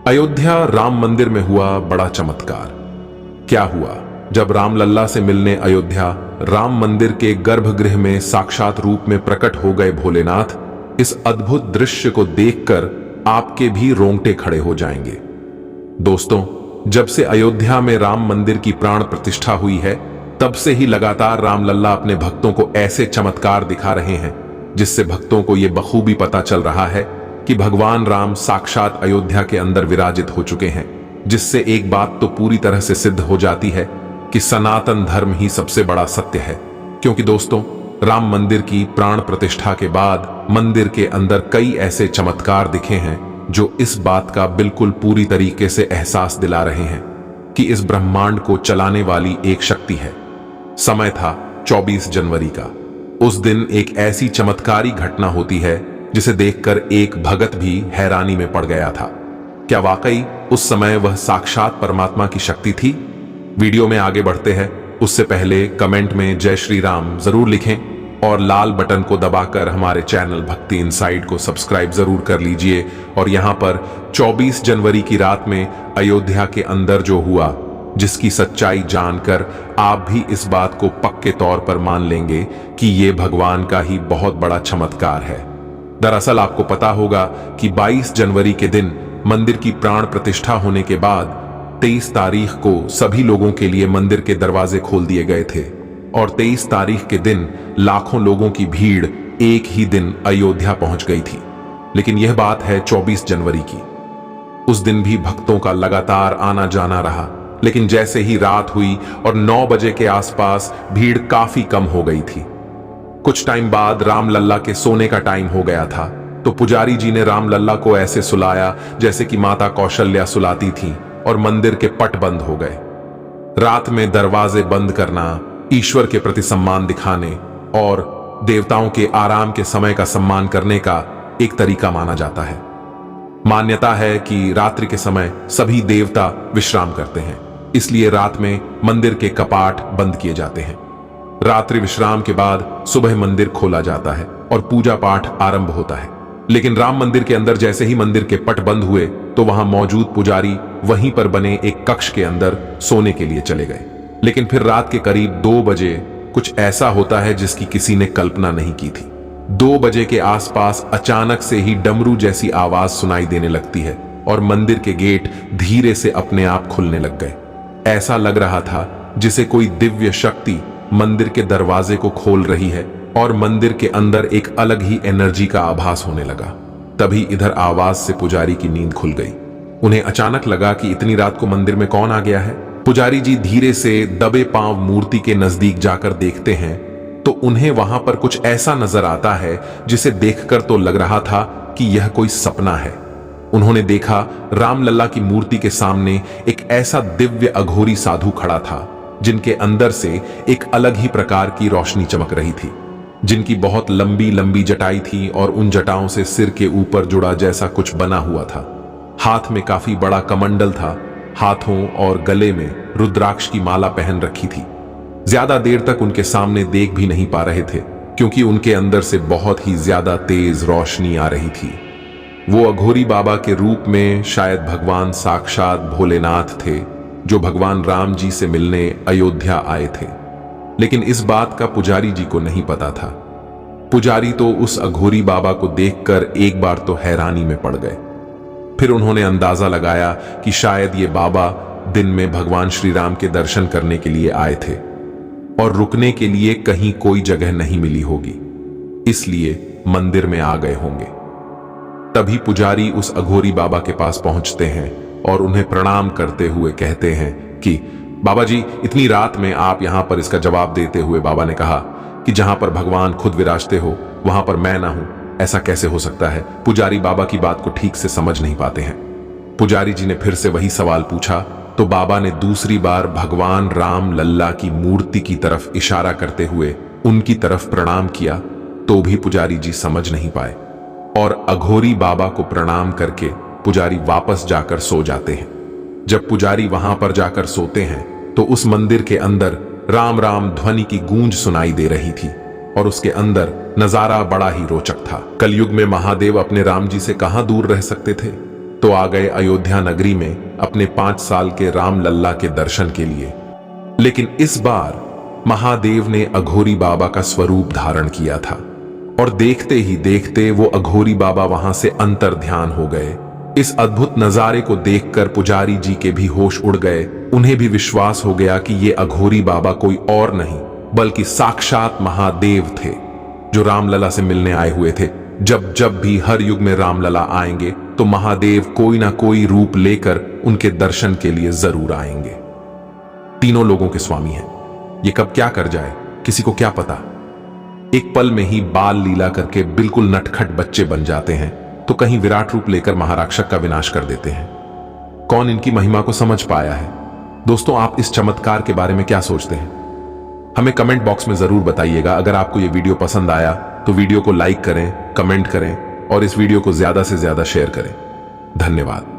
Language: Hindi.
अयोध्या राम मंदिर में हुआ बड़ा चमत्कार। क्या हुआ? जब रामलल्ला से मिलने अयोध्या राम मंदिर के गर्भगृह में साक्षात रूप में प्रकट हो गए भोलेनाथ, इस अद्भुत दृश्य को देखकर आपके भी रोंगटे खड़े हो जाएंगे। दोस्तों, जब से अयोध्या में राम मंदिर की प्राण प्रतिष्ठा हुई है, तब से ही लगातार रामलल्ला अपने भक्तों को ऐसे चमत्कार दिखा रहे हैं जिससे भक्तों को यह बखूबी पता चल रहा है कि भगवान राम साक्षात अयोध्या के अंदर विराजित हो चुके हैं। जिससे एक बात तो पूरी तरह से सिद्ध हो जाती है कि सनातन धर्म ही सबसे बड़ा सत्य है। क्योंकि दोस्तों, राम मंदिर की प्राण प्रतिष्ठा के बाद मंदिर के अंदर कई ऐसे चमत्कार दिखे हैं जो इस बात का बिल्कुल पूरी तरीके से एहसास दिला रहे हैं कि इस ब्रह्मांड को चलाने वाली एक शक्ति है। समय था 24 जनवरी का। उस दिन एक ऐसी चमत्कारी घटना होती है जिसे देखकर एक भगत भी हैरानी में पड़ गया था। क्या वाकई उस समय वह साक्षात परमात्मा की शक्ति थी? वीडियो में आगे बढ़ते हैं उससे पहले कमेंट में जय श्री राम जरूर लिखें और लाल बटन को दबाकर हमारे चैनल भक्ति इनसाइड को सब्सक्राइब जरूर कर लीजिए। और यहां पर 24 जनवरी की रात में अयोध्या के अंदर जो हुआ, जिसकी सच्चाई जानकर आप भी इस बात को पक्के तौर पर मान लेंगे कि यह भगवान का ही बहुत बड़ा चमत्कार है। दरअसल आपको पता होगा कि 22 जनवरी के दिन मंदिर की प्राण प्रतिष्ठा होने के बाद 23 तारीख को सभी लोगों के लिए मंदिर के दरवाजे खोल दिए गए थे और 23 तारीख के दिन लाखों लोगों की भीड़ एक ही दिन अयोध्या पहुंच गई थी। लेकिन यह बात है 24 जनवरी की। उस दिन भी भक्तों का लगातार आना जाना रहा, लेकिन जैसे ही रात हुई और 9 बजे के आसपास भीड़ काफी कम हो गई थी। कुछ टाइम बाद रामलल्ला के सोने का टाइम हो गया था, तो पुजारी जी ने रामलल्ला को ऐसे सुलाया जैसे कि माता कौशल्या सुलाती थी और मंदिर के पट बंद हो गए। रात में दरवाजे बंद करना ईश्वर के प्रति सम्मान दिखाने और देवताओं के आराम के समय का सम्मान करने का एक तरीका माना जाता है। मान्यता है कि रात्रि के समय सभी देवता विश्राम करते हैं, इसलिए रात में मंदिर के कपाट बंद किए जाते हैं। रात्रि विश्राम के बाद सुबह मंदिर खोला जाता है और पूजा पाठ आरंभ होता है। लेकिन राम मंदिर के अंदर जैसे ही मंदिर के पट बंद हुए तो वहां मौजूद पुजारी वहीं पर बने एक कक्ष के अंदर सोने के लिए चले गए। लेकिन फिर रात के करीब 2 बजे कुछ ऐसा होता है जिसकी किसी ने कल्पना नहीं की थी। 2 बजे के आसपास अचानक से ही डमरू जैसी आवाज सुनाई देने लगती है और मंदिर के गेट धीरे से अपने आप खुलने लग गए। ऐसा लग रहा था जिसे कोई दिव्य शक्ति मंदिर के दरवाजे को खोल रही है और मंदिर के अंदर एक अलग ही एनर्जी का आभास होने लगा। तभी इधर आवाज से पुजारी की नींद खुल गई। उन्हें अचानक लगा कि इतनी रात को मंदिर में कौन आ गया है। पुजारी जी धीरे से दबे पांव मूर्ति के नजदीक जाकर देखते हैं तो उन्हें वहां पर कुछ ऐसा नजर आता है जिसे देखकर तो लग रहा था कि यह कोई सपना है। उन्होंने देखा रामलल्ला की मूर्ति के सामने एक ऐसा दिव्य अघोरी साधु खड़ा था जिनके अंदर से एक अलग ही प्रकार की रोशनी चमक रही थी, जिनकी बहुत लंबी लंबी जटाई थी और उन जटाओं से सिर के ऊपर जुड़ा जैसा कुछ बना हुआ था। हाथ में काफी बड़ा कमंडल था। हाथों और गले में रुद्राक्ष की माला पहन रखी थी। ज्यादा देर तक उनके सामने देख भी नहीं पा रहे थे क्योंकि उनके अंदर से बहुत ही ज्यादा तेज रोशनी आ रही थी। वो अघोरी बाबा के रूप में शायद भगवान साक्षात भोलेनाथ थे जो भगवान राम जी से मिलने अयोध्या आए थे। लेकिन इस बात का पुजारी जी को नहीं पता था। पुजारी तो उस अघोरी बाबा को देखकर एक बार तो हैरानी में पड़ गए। फिर उन्होंने अंदाजा लगाया कि शायद ये बाबा दिन में भगवान श्री राम के दर्शन करने के लिए आए थे और रुकने के लिए कहीं कोई जगह नहीं मिली होगी, इसलिए मंदिर में आ गए होंगे। तभी पुजारी उस अघोरी बाबा के पास पहुंचते हैं और उन्हें प्रणाम करते हुए कहते हैं कि बाबा जी, इतनी रात में आप यहां पर। इसका जवाब देते हुए बाबा ने कहा कि जहां पर भगवान खुद विराजते हो वहां पर मैं ना हूं, ऐसा कैसे हो सकता है। पुजारी बाबा की बात को ठीक से समझ नहीं पाते हैं। पुजारी जी ने फिर से वही सवाल पूछा तो बाबा ने दूसरी बार भगवान राम लल्ला की मूर्ति की तरफ इशारा करते हुए उनकी तरफ प्रणाम किया, तो भी पुजारी जी समझ नहीं पाए और अघोरी बाबा को प्रणाम करके पुजारी वापस जाकर सो जाते हैं। जब पुजारी वहां पर जाकर सोते हैं तो उस मंदिर के अंदर राम राम ध्वनि की गूंज सुनाई दे रही थी और उसके अंदर नजारा बड़ा ही रोचक था। कलयुग में महादेव अपने राम जी से कहां दूर रह सकते थे। तो आ गए अयोध्या नगरी में अपने 5 साल के राम लल्ला के दर्शन के लिए। लेकिन इस बार महादेव ने अघोरी बाबा का स्वरूप धारण किया था और देखते ही देखते वो अघोरी बाबा वहां से अंतर्ध्यान हो गए। इस अद्भुत नजारे को देखकर पुजारी जी के भी होश उड़ गए। उन्हें भी विश्वास हो गया कि ये अघोरी बाबा कोई और नहीं बल्कि साक्षात महादेव थे जो रामलला से मिलने आए हुए थे। जब जब भी हर युग में रामलला आएंगे तो महादेव कोई ना कोई रूप लेकर उनके दर्शन के लिए जरूर आएंगे। तीनों लोगों के स्वामी हैं। ये कब क्या कर जाए किसी को क्या पता। एक पल में ही बाल लीला करके बिल्कुल नटखट बच्चे बन जाते हैं तो कहीं विराट रूप लेकर महाराक्षक का विनाश कर देते हैं। कौन इनकी महिमा को समझ पाया है? दोस्तों, आप इस चमत्कार के बारे में क्या सोचते हैं? हमें कमेंट बॉक्स में जरूर बताइएगा। अगर आपको यह वीडियो पसंद आया तो वीडियो को लाइक करें, कमेंट करें और इस वीडियो को ज्यादा से ज्यादा शेयर करें। धन्यवाद।